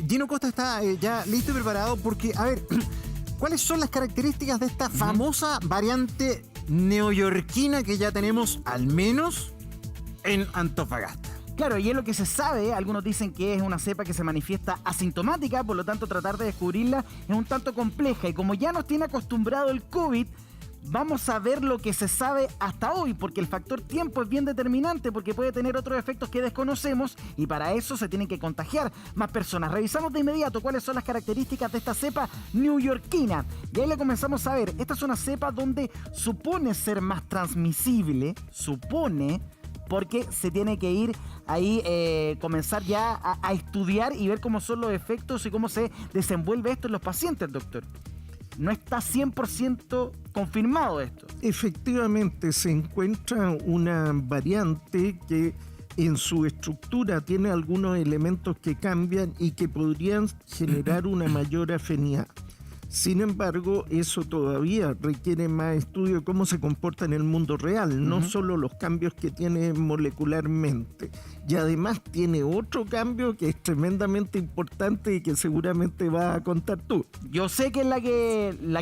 Gino Costa está ya listo y preparado porque, a ver, ¿cuáles son las características de esta famosa variante neoyorquina que ya tenemos al menos en Antofagasta? Claro, y es lo que se sabe. Algunos dicen que es una cepa que se manifiesta asintomática, por lo tanto tratar de descubrirla es un tanto compleja. Y como ya nos tiene acostumbrado el COVID, vamos a ver lo que se sabe hasta hoy, porque el factor tiempo es bien determinante, porque puede tener otros efectos que desconocemos y para eso se tienen que contagiar más personas. Revisamos de inmediato cuáles son las características de esta cepa neoyorquina. Y ahí le comenzamos a ver. Esta es una cepa donde supone ser más transmisible, porque se tiene que ir ahí, comenzar ya a estudiar y ver cómo son los efectos y cómo se desenvuelve esto en los pacientes, doctor. No está 100% confirmado esto. Efectivamente, se encuentra una variante que en su estructura tiene algunos elementos que cambian y que podrían generar una mayor afinidad. Sin embargo, eso todavía requiere más estudio de cómo se comporta en el mundo real, no solo los cambios que tiene molecularmente. Y además tiene otro cambio que es tremendamente importante y que seguramente vas a contar tú. Yo sé que es la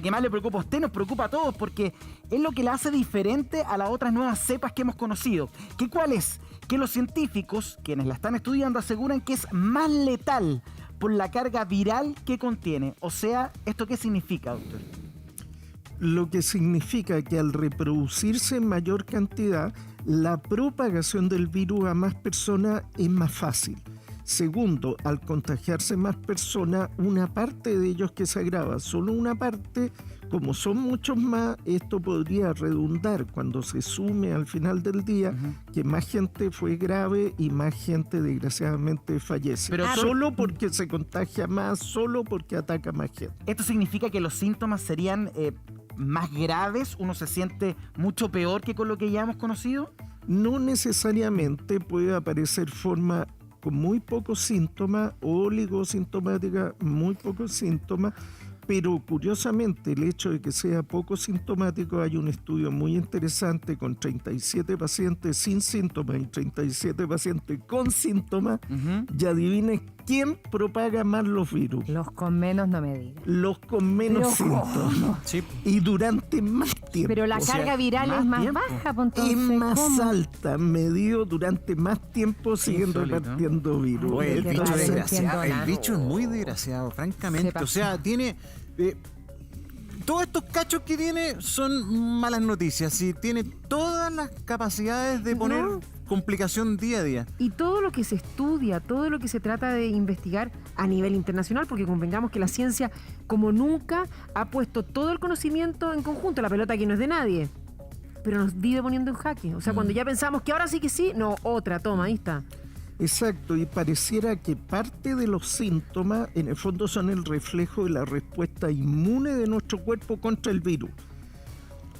que más le preocupa a usted, nos preocupa a todos, porque es lo que la hace diferente a las otras nuevas cepas que hemos conocido. ¿Cuál es? Que los científicos, quienes la están estudiando, aseguran que es más letal por la carga viral que contiene. O sea, ¿esto qué significa, doctor? Lo que significa que al reproducirse en mayor cantidad, la propagación del virus a más personas es más fácil. Segundo, al contagiarse más personas, una parte de ellos que se agrava, solo una parte, como son muchos más, esto podría redundar cuando se sume al final del día que más gente fue grave y más gente desgraciadamente fallece. Pero solo porque se contagia más, solo porque ataca más gente. ¿Esto significa que los síntomas serían más graves? ¿Uno se siente mucho peor que con lo que ya hemos conocido? No necesariamente, puede aparecer forma con muy pocos síntomas o oligosintomática, muy pocos síntomas, pero curiosamente el hecho de que sea poco sintomático, hay un estudio muy interesante con 37 pacientes sin síntomas y 37 pacientes con síntomas, y adivinen quién propaga más los virus. Los con menos, no me digas. Los con menos síntomas. Sí. Y durante más tiempo. Pero la carga viral es más baja, pues, entonces, es más ¿cómo? alta, medido durante más tiempo, siguen Insólito. repartiendo virus. Oye, el Qué bicho raro, es no desgraciado. entiendo El nada. bicho es muy desgraciado, francamente. O sea, tiene... todos estos cachos que tiene son malas noticias y tiene todas las capacidades de poner complicación día a día. Y todo lo que se estudia, todo lo que se trata de investigar a nivel internacional, porque convengamos que la ciencia, como nunca, ha puesto todo el conocimiento en conjunto. La pelota aquí no es de nadie, pero nos vive poniendo en jaque. O sea, cuando ya pensamos que ahora sí que sí, no, otra, toma, ahí está. Exacto, y pareciera que parte de los síntomas en el fondo son el reflejo de la respuesta inmune de nuestro cuerpo contra el virus.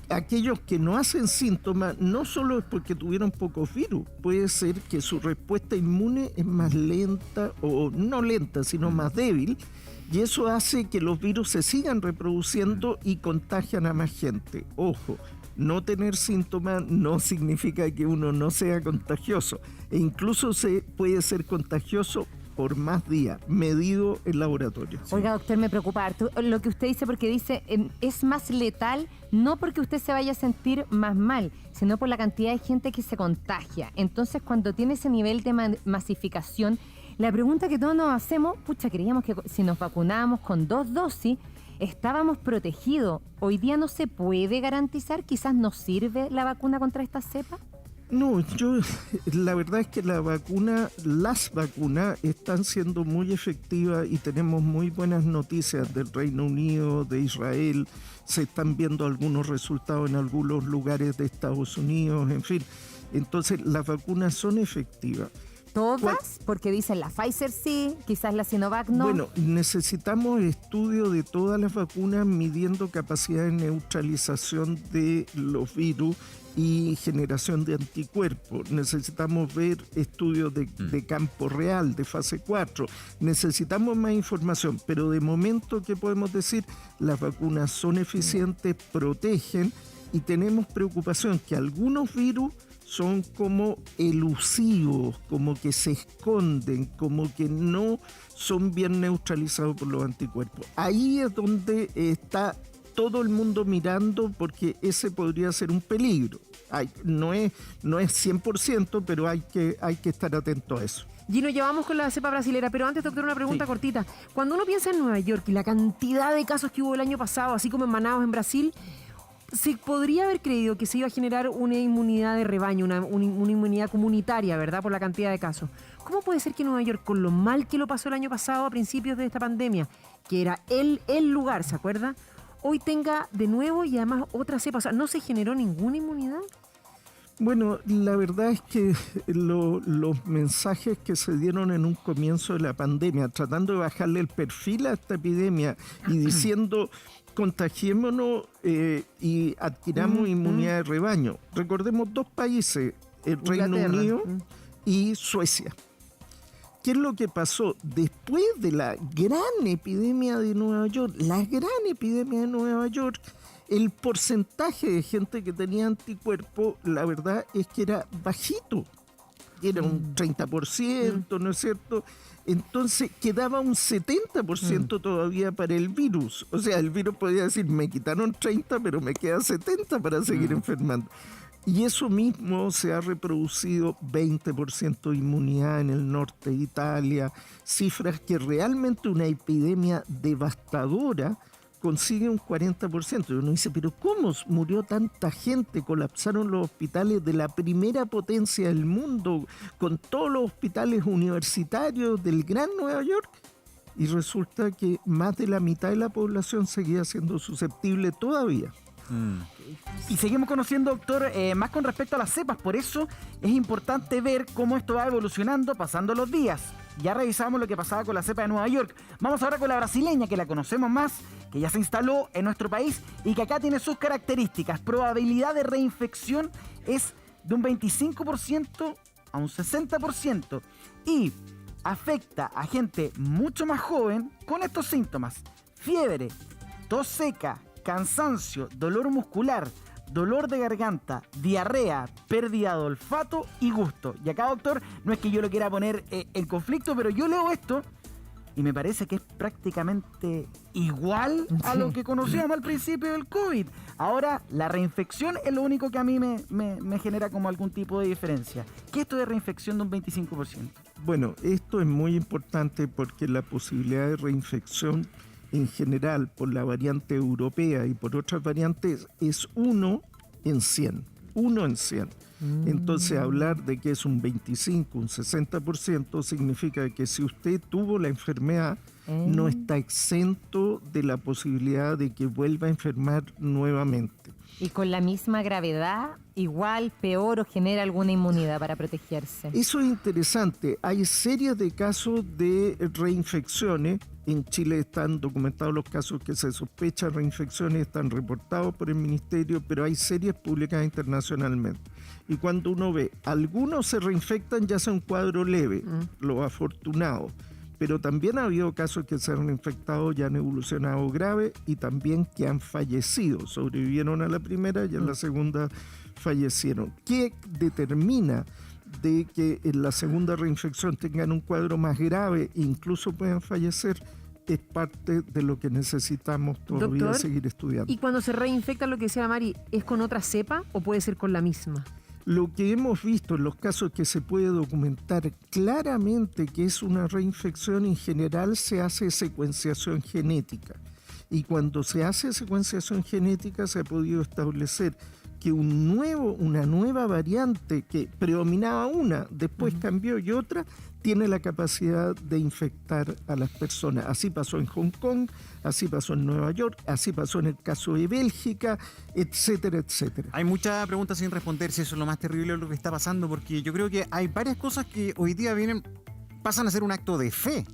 Aquellos que no hacen síntomas no solo es porque tuvieron pocos virus, puede ser que su respuesta inmune es más lenta, o no lenta, sino más débil, y eso hace que los virus se sigan reproduciendo y contagian a más gente. Ojo, no tener síntomas no significa que uno no sea contagioso, e incluso se puede ser contagioso por más días, medido en laboratorio. Oiga, doctor, me preocupa harto lo que usted dice, porque dice es más letal, no porque usted se vaya a sentir más mal, sino por la cantidad de gente que se contagia. Entonces, cuando tiene ese nivel de masificación, la pregunta que todos nos hacemos, creíamos que si nos vacunábamos con 2 dosis, estábamos protegidos. Hoy día no se puede garantizar, quizás nos sirve la vacuna contra esta cepa. No, la verdad es que las vacunas están siendo muy efectivas y tenemos muy buenas noticias del Reino Unido, de Israel. Se están viendo algunos resultados en algunos lugares de Estados Unidos, en fin. Entonces, las vacunas son efectivas. ¿Todas? Porque dicen la Pfizer sí, quizás la Sinovac no. Bueno, necesitamos estudio de todas las vacunas midiendo capacidad de neutralización de los virus y generación de anticuerpos. Necesitamos ver estudios de campo real, de fase 4. Necesitamos más información, pero de momento, ¿qué podemos decir? Las vacunas son eficientes, protegen, y tenemos preocupación que algunos virus son como elusivos, como que se esconden, como que no son bien neutralizados por los anticuerpos. Ahí es donde está todo el mundo mirando, porque ese podría ser un peligro. No es 100%, pero hay que estar atento a eso. Gino, ya vamos con la cepa brasilera, pero antes, doctor, una pregunta cortita. Cuando uno piensa en Nueva York y la cantidad de casos que hubo el año pasado, así como en Manaus, en Brasil, se podría haber creído que se iba a generar una inmunidad de rebaño, una inmunidad comunitaria, ¿verdad?, por la cantidad de casos. ¿Cómo puede ser que Nueva York, con lo mal que lo pasó el año pasado a principios de esta pandemia, que era el lugar, ¿se acuerda?, hoy tenga de nuevo y además otra cepa? O sea, ¿no se generó ninguna inmunidad? Bueno, la verdad es que los mensajes que se dieron en un comienzo de la pandemia, tratando de bajarle el perfil a esta epidemia y diciendo contagiémonos y adquiramos inmunidad de rebaño. Recordemos 2 países, el Reino Unido y Suecia. ¿Qué es lo que pasó? Después de la gran epidemia de Nueva York, el porcentaje de gente que tenía anticuerpos, la verdad es que era bajito. Era un 30%, ¿no es cierto? Entonces quedaba un 70% todavía para el virus. O sea, el virus podía decir, me quitaron 30, pero me queda 70 para seguir enfermando. Y eso mismo se ha reproducido, 20% de inmunidad en el norte de Italia, cifras que realmente una epidemia devastadora consigue un 40%. Y uno dice, pero ¿cómo murió tanta gente? Colapsaron los hospitales de la primera potencia del mundo, con todos los hospitales universitarios del Gran Nueva York. Y resulta que más de la mitad de la población seguía siendo susceptible todavía. Y seguimos conociendo, doctor, más con respecto a las cepas. Por eso es importante ver cómo esto va evolucionando pasando los días. Ya revisamos lo que pasaba con la cepa de Nueva York. Vamos ahora con la brasileña, que la conocemos más, que ya se instaló en nuestro país y que acá tiene sus características. Probabilidad de reinfección es de un 25% a un 60%. Y afecta a gente mucho más joven con estos síntomas: fiebre, tos seca, cansancio, dolor muscular, dolor de garganta, diarrea, pérdida de olfato y gusto. Y acá, doctor, no es que yo lo quiera poner en conflicto, pero yo leo esto y me parece que es prácticamente igual a lo que conocíamos al principio del COVID. Ahora, la reinfección es lo único que a mí me genera como algún tipo de diferencia. ¿Qué es esto de reinfección de un 25%? Bueno, esto es muy importante porque la posibilidad de reinfección en general por la variante europea y por otras variantes es 1 en 100. Entonces, hablar de que es un 25, un 60% significa que si usted tuvo la enfermedad, no está exento de la posibilidad de que vuelva a enfermar nuevamente. Y con la misma gravedad, igual, peor o genera alguna inmunidad para protegerse. Eso es interesante. Hay series de casos de reinfecciones. En Chile están documentados los casos que se sospechan reinfecciones, están reportados por el ministerio, pero hay series publicadas internacionalmente. Y cuando uno ve, algunos se reinfectan ya sea un cuadro leve, los afortunados, pero también ha habido casos que se han infectado y han evolucionado grave y también que han fallecido, sobrevivieron a la primera y en la segunda fallecieron. ¿Qué determina de que en la segunda reinfección tengan un cuadro más grave e incluso puedan fallecer? Es parte de lo que necesitamos todavía, doctor, seguir estudiando. ¿Y cuando se reinfecta, lo que decía Mari, es con otra cepa o puede ser con la misma? Lo que hemos visto en los casos que se puede documentar claramente que es una reinfección, en general se hace secuenciación genética. Y cuando se hace secuenciación genética se ha podido establecer que una nueva variante que predominaba una, después cambió y otra, tiene la capacidad de infectar a las personas. Así pasó en Hong Kong, así pasó en Nueva York, así pasó en el caso de Bélgica, etcétera, etcétera. Hay muchas preguntas sin responder si eso es lo más terrible de lo que está pasando, porque yo creo que hay varias cosas que hoy día pasan a ser un acto de fe.